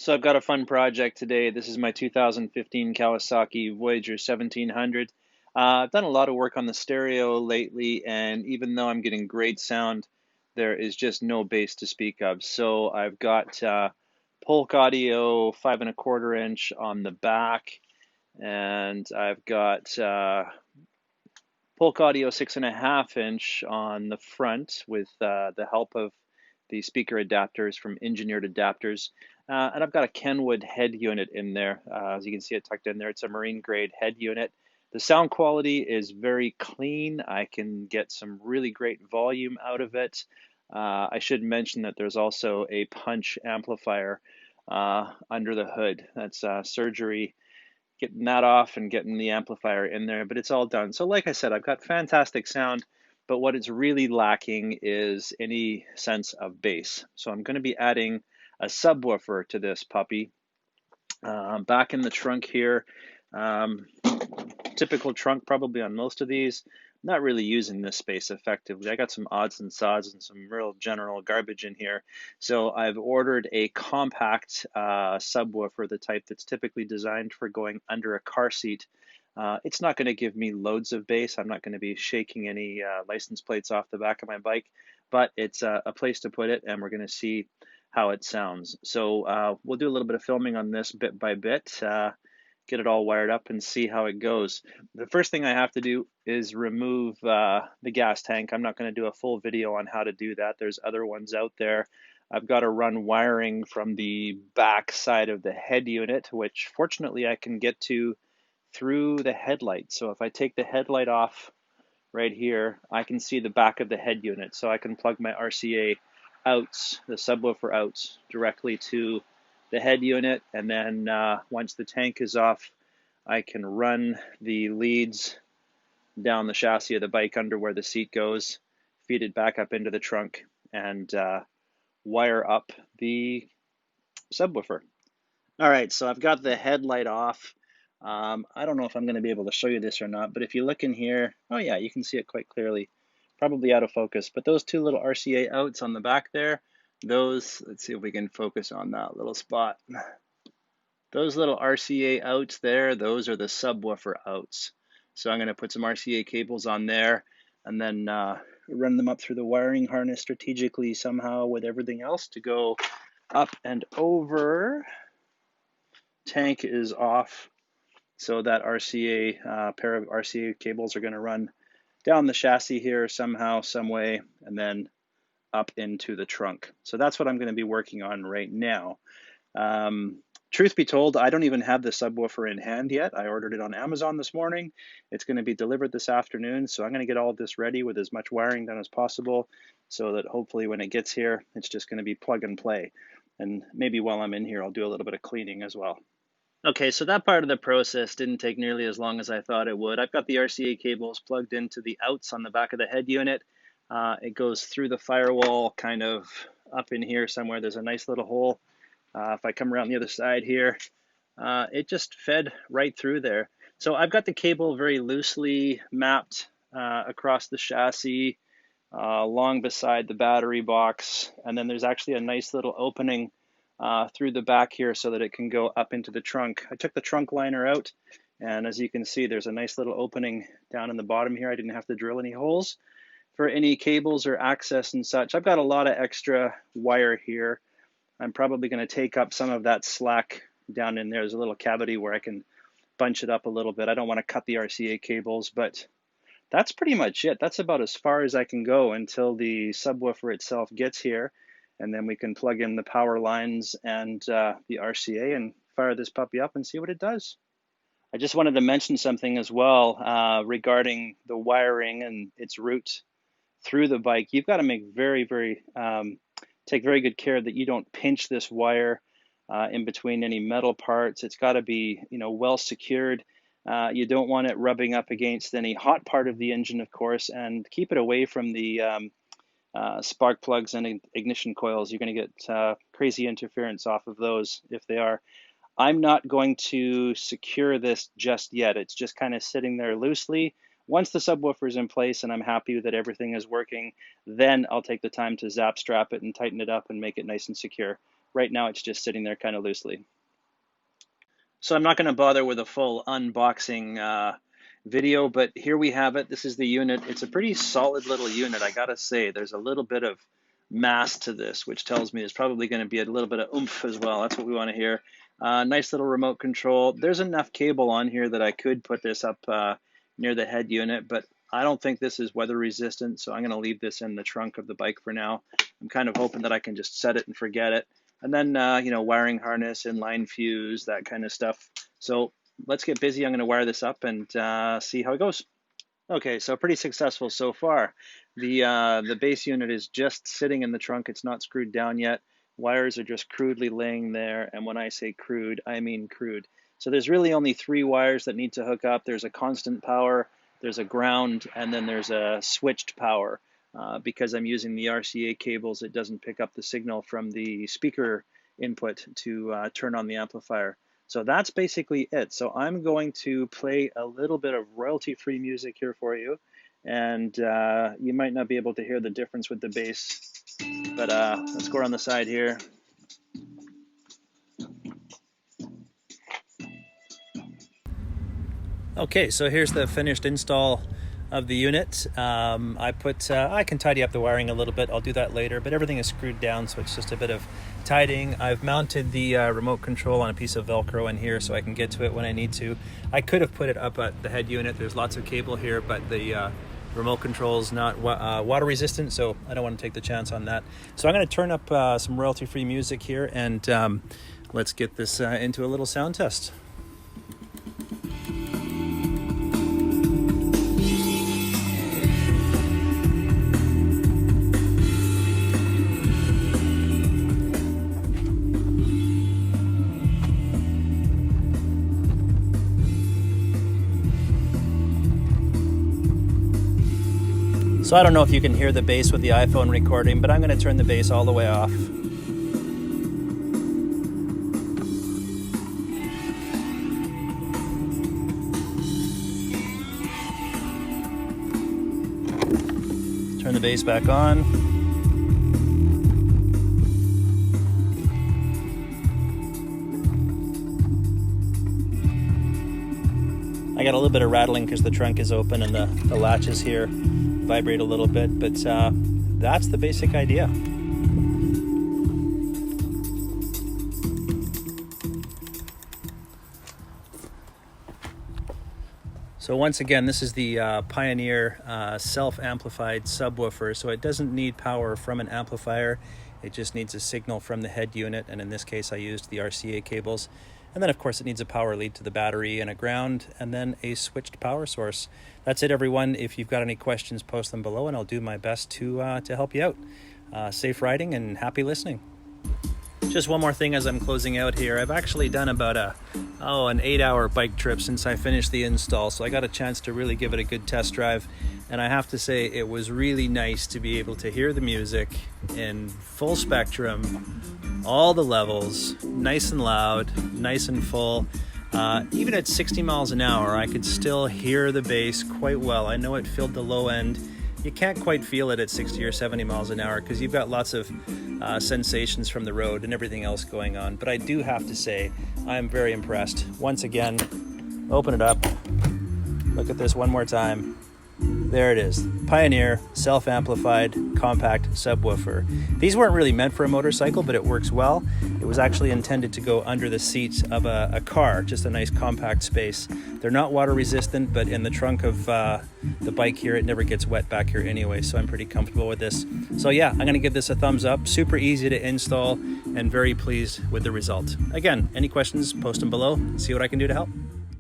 So I've got a fun project today. This is my 2015 Kawasaki Voyager 1700. I've done a lot of work on the stereo lately, and even though I'm getting great sound, there is just no bass to speak of. So I've got Polk audio 5 1/4 inch on the back, and I've got Polk audio 6 1/2 inch on the front with the help of the speaker adapters from Engineered Adapters. And I've got a Kenwood head unit in there. As you can see it tucked in there, it's a marine grade head unit. The sound quality is very clean. I can get some really great volume out of it. I should mention that there's also a punch amplifier under the hood. That's surgery, getting that off and getting the amplifier in there, but it's all done. So like I said, I've got fantastic sound, but what it's really lacking is any sense of bass. So I'm going to be adding a subwoofer to this puppy. Back in the trunk here, um, typical trunk probably on most of these. Not really using this space effectively. I got some odds and sods and some real general garbage in here. So I've ordered a compact subwoofer, the type that's typically designed for going under a car seat. It's not going to give me loads of bass. I'm not going to be shaking any license plates off the back of my bike, but it's a place to put it, and we're going to see how it sounds. So we'll do a little bit of filming on this bit by bit. Get it all wired up and see how it goes. The first thing I have to do is remove the gas tank. I'm not going to do a full video on how to do that. There's other ones out there. I've got to run wiring from the back side of the head unit, which fortunately I can get to through the headlight. So if I take the headlight off right here, I can see the back of the head unit. So I can plug my RCA outs, the subwoofer outs, directly to the head unit, and then once the tank is off, I can run the leads down the chassis of the bike under where the seat goes, feed it back up into the trunk, and wire up the subwoofer. All right, so I've got the headlight off. I don't know if I'm going to be able to show you this or not, but if you look in here, oh yeah, you can see it quite clearly. Probably out of focus, but those two little RCA outs on the back there, those, let's see if we can focus on that little spot. Those little RCA outs there, those are the subwoofer outs. So I'm going to put some RCA cables on there and then run them up through the wiring harness strategically somehow with everything else to go up and over. Tank is off. So that RCA, pair of RCA cables are going to run down the chassis here somehow, some way, and then up into the trunk. So that's what I'm going to be working on right now. Truth be told, I don't even have the subwoofer in hand yet. I ordered it on Amazon this morning. It's going to be delivered this afternoon, so I'm going to get all of this ready with as much wiring done as possible so that hopefully when it gets here, it's just going to be plug and play. And maybe while I'm in here, I'll do a little bit of cleaning as well. Okay, so that part of the process didn't take nearly as long as I thought it would. I've got the RCA cables plugged into the outs on the back of the head unit. It goes through the firewall, kind of up in here somewhere. There's a nice little hole. If I come around the other side here, it just fed right through there. So I've got the cable very loosely mapped across the chassis, along beside the battery box, and then there's actually a nice little opening through the back here so that it can go up into the trunk. I took the trunk liner out, and as you can see, there's a nice little opening down in the bottom here. I didn't have to drill any holes for any cables or access and such. I've got a lot of extra wire here. I'm probably going to take up some of that slack down in there. There's a little cavity where I can bunch it up a little bit. I don't want to cut the RCA cables, but that's pretty much it. That's about as far as I can go until the subwoofer itself gets here. And then we can plug in the power lines and the RCA and fire this puppy up and see what it does. I just wanted to mention something as well regarding the wiring and its route through the bike. You've got to make take very good care that you don't pinch this wire in between any metal parts. It's got to be, well secured. You don't want it rubbing up against any hot part of the engine, of course, and keep it away from the spark plugs and ignition coils. You're going to get crazy interference off of those if they are. I'm not going to secure this just yet. It's just kind of sitting there loosely. Once the subwoofer is in place and I'm happy that everything is working, then I'll take the time to zap strap it and tighten it up and make it nice and secure. Right now it's just sitting there kind of loosely. So I'm not going to bother with a full unboxing video, but here we have it. This is the unit. It's a pretty solid little unit, I gotta say. There's a little bit of mass to this, which tells me there's probably going to be a little bit of oomph as well. That's what we want to hear. Nice little remote control. There's enough cable on here that I could put this up near the head unit, but I don't think this is weather resistant, so I'm going to leave this in the trunk of the bike for now. I'm kind of hoping that I can just set it and forget it. And then, wiring harness, inline fuse, that kind of stuff. So let's get busy. I'm going to wire this up and see how it goes. Okay, so pretty successful so far. The base unit is just sitting in the trunk. It's not screwed down yet. Wires are just crudely laying there. And when I say crude, I mean crude. So there's really only 3 wires that need to hook up. There's a constant power, there's a ground, and then there's a switched power. Because I'm using the RCA cables, it doesn't pick up the signal from the speaker input to turn on the amplifier. So that's basically it. So I'm going to play a little bit of royalty-free music here for you. And you might not be able to hear the difference with the bass, but let's go around the side here. Okay, so here's the finished install of the unit. I can tidy up the wiring a little bit. I'll do that later, but everything is screwed down, so it's just a bit of tidying. I've mounted the remote control on a piece of Velcro in here so I can get to it when I need to. I could have put it up at the head unit. There's lots of cable here, but the remote control is not water resistant, so I don't want to take the chance on that. So I'm going to turn up some royalty-free music here, and let's get this into a little sound test. So I don't know if you can hear the bass with the iPhone recording, but I'm going to turn the bass all the way off. Turn the bass back on. I got a little bit of rattling because the trunk is open and the latches here vibrate a little bit, but that's the basic idea. So once again, this is the Pioneer self-amplified subwoofer, so it doesn't need power from an amplifier. It just needs a signal from the head unit, and in this case I used the RCA cables. And then of course it needs a power lead to the battery and a ground, and then a switched power source. That's it, everyone. If you've got any questions, post them below and I'll do my best to help you out. Safe riding and happy listening. Just one more thing as I'm closing out here. I've actually done about an 8-hour bike trip since I finished the install, so I got a chance to really give it a good test drive. And I have to say it was really nice to be able to hear the music in full spectrum, all the levels, nice and loud, nice and full. Even at 60 miles an hour, I could still hear the bass quite well. I know it filled the low end. You can't quite feel it at 60 or 70 miles an hour because you've got lots of sensations from the road and everything else going on. But I do have to say, I'm very impressed. Once again, open it up. Look at this one more time. There it is. Pioneer self-amplified compact subwoofer. These weren't really meant for a motorcycle, but it works well. It was actually intended to go under the seat of a car, just a nice compact space. They're not water resistant, but in the trunk of the bike here, it never gets wet back here anyway, so I'm pretty comfortable with this. So yeah, I'm going to give this a thumbs up. Super easy to install and very pleased with the result. Again, any questions, post them below. See what I can do to help.